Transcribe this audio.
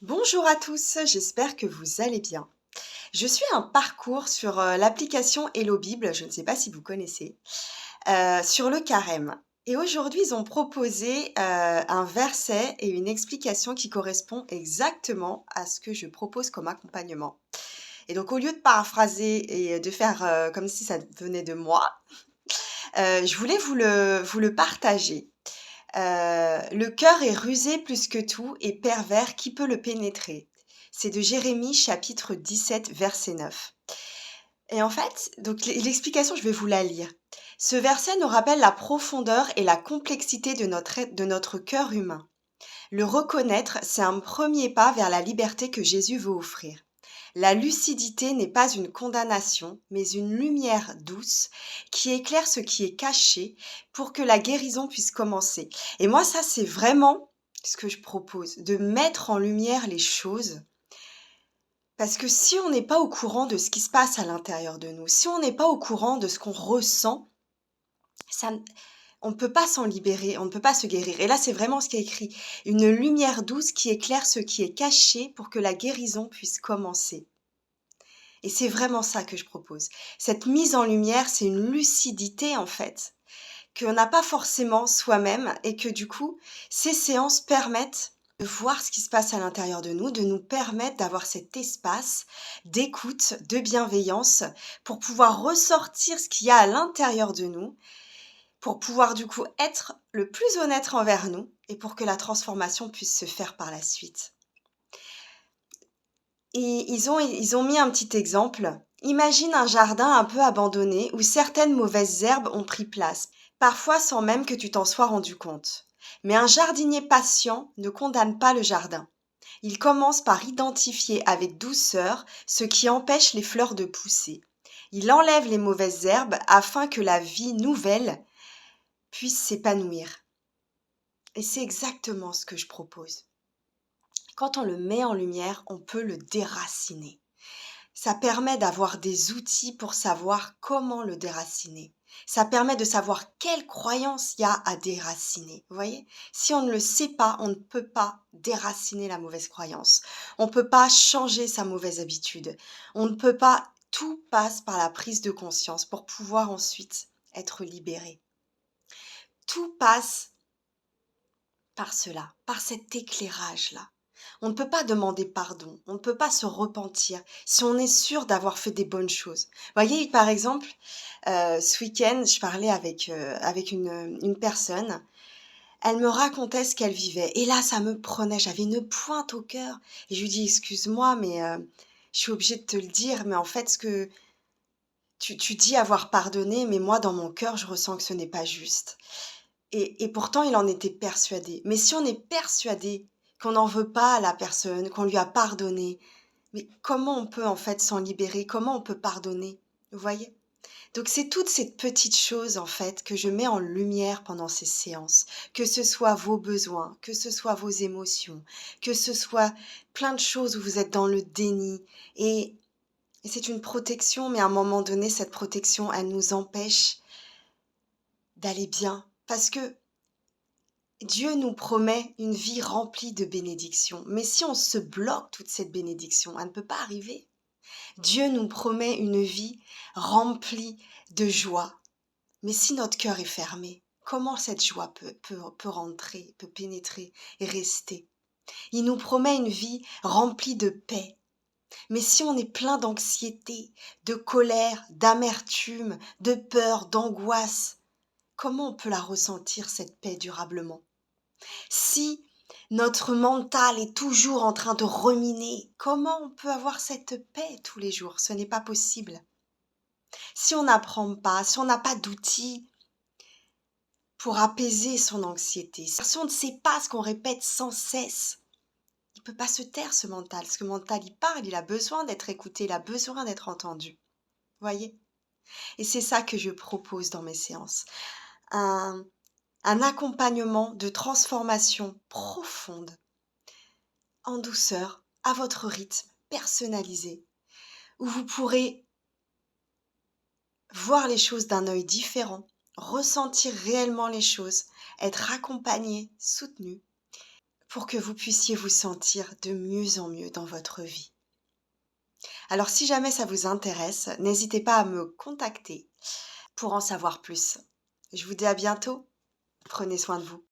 Bonjour à tous, j'espère que vous allez bien. Je suis un parcours sur l'application Hello Bible, je ne sais pas si vous connaissez, sur le carême. Et aujourd'hui, ils ont proposé un verset et une explication qui correspond exactement à ce que je propose comme accompagnement. Et donc, au lieu de paraphraser et de faire comme si ça venait de moi, je voulais vous le partager. Le cœur est rusé plus que tout et pervers, qui peut le pénétrer? C'est de Jérémie chapitre 17 verset 9. Et en fait, donc l'explication, je vais vous la lire. Ce verset nous rappelle la profondeur et la complexité de notre cœur humain. Le reconnaître, c'est un premier pas vers la liberté que Jésus veut offrir. La lucidité n'est pas une condamnation, mais une lumière douce qui éclaire ce qui est caché pour que la guérison puisse commencer. Et moi, ça, c'est vraiment ce que je propose, de mettre en lumière les choses. Parce que si on n'est pas au courant de ce qui se passe à l'intérieur de nous, si on n'est pas au courant de ce qu'on ressent, ça, on ne peut pas s'en libérer, on ne peut pas se guérir. Et là, c'est vraiment ce qui est écrit. Une lumière douce qui éclaire ce qui est caché pour que la guérison puisse commencer. Et c'est vraiment ça que je propose. Cette mise en lumière, c'est une lucidité en fait, qu'on n'a pas forcément soi-même et que du coup, ces séances permettent de voir ce qui se passe à l'intérieur de nous, de nous permettre d'avoir cet espace d'écoute, de bienveillance pour pouvoir ressortir ce qu'il y a à l'intérieur de nous, pour pouvoir du coup être le plus honnête envers nous et pour que la transformation puisse se faire par la suite. Et ils ont mis un petit exemple. Imagine un jardin un peu abandonné où certaines mauvaises herbes ont pris place, parfois sans même que tu t'en sois rendu compte. Mais un jardinier patient ne condamne pas le jardin. Il commence par identifier avec douceur ce qui empêche les fleurs de pousser. Il enlève les mauvaises herbes afin que la vie nouvelle puisse s'épanouir. Et c'est exactement ce que je propose. Quand on le met en lumière, on peut le déraciner. Ça permet d'avoir des outils pour savoir comment le déraciner. Ça permet de savoir quelles croyances il y a à déraciner. Vous voyez? Si on ne le sait pas, on ne peut pas déraciner la mauvaise croyance. On ne peut pas changer sa mauvaise habitude. On ne peut pas. Tout passe par la prise de conscience pour pouvoir ensuite être libéré. Tout passe par cela, par cet éclairage-là. On ne peut pas demander pardon, on ne peut pas se repentir si on est sûr d'avoir fait des bonnes choses. Vous voyez, par exemple, ce week-end, je parlais avec une personne, elle me racontait ce qu'elle vivait. Et là, ça me prenait, j'avais une pointe au cœur. Et je lui dis, excuse-moi, mais je suis obligée de te le dire, mais en fait, ce que tu dis avoir pardonné, mais moi, dans mon cœur, je ressens que ce n'est pas juste. Et pourtant, il en était persuadé. Mais si on est persuadé qu'on n'en veut pas à la personne, qu'on lui a pardonné, mais comment on peut en fait s'en libérer? Comment on peut pardonner? Vous voyez? Donc c'est toutes ces petites choses en fait que je mets en lumière pendant ces séances. Que ce soit vos besoins, que ce soit vos émotions, que ce soit plein de choses où vous êtes dans le déni. Et c'est une protection, mais à un moment donné, cette protection, elle nous empêche d'aller bien. Parce que Dieu nous promet une vie remplie de bénédictions, mais si on se bloque toute cette bénédiction, elle ne peut pas arriver. Dieu nous promet une vie remplie de joie, mais si notre cœur est fermé, comment cette joie peut rentrer, peut pénétrer et rester? Il nous promet une vie remplie de paix, mais si on est plein d'anxiété, de colère, d'amertume, de peur, d'angoisse, comment on peut la ressentir, cette paix, durablement? Si notre mental est toujours en train de ruminer, comment on peut avoir cette paix tous les jours? Ce n'est pas possible. Si on n'apprend pas, si on n'a pas d'outils pour apaiser son anxiété, si on ne sait pas ce qu'on répète sans cesse, il ne peut pas se taire ce mental. Ce mental, il parle, il a besoin d'être écouté, il a besoin d'être entendu. Voyez? Et c'est ça que je propose dans mes séances. Un, un accompagnement de transformation profonde, en douceur, à votre rythme, personnalisé, où vous pourrez voir les choses d'un œil différent, ressentir réellement les choses, être accompagné, soutenu, pour que vous puissiez vous sentir de mieux en mieux dans votre vie. Alors si jamais ça vous intéresse, n'hésitez pas à me contacter pour en savoir plus. Je vous dis à bientôt. Prenez soin de vous.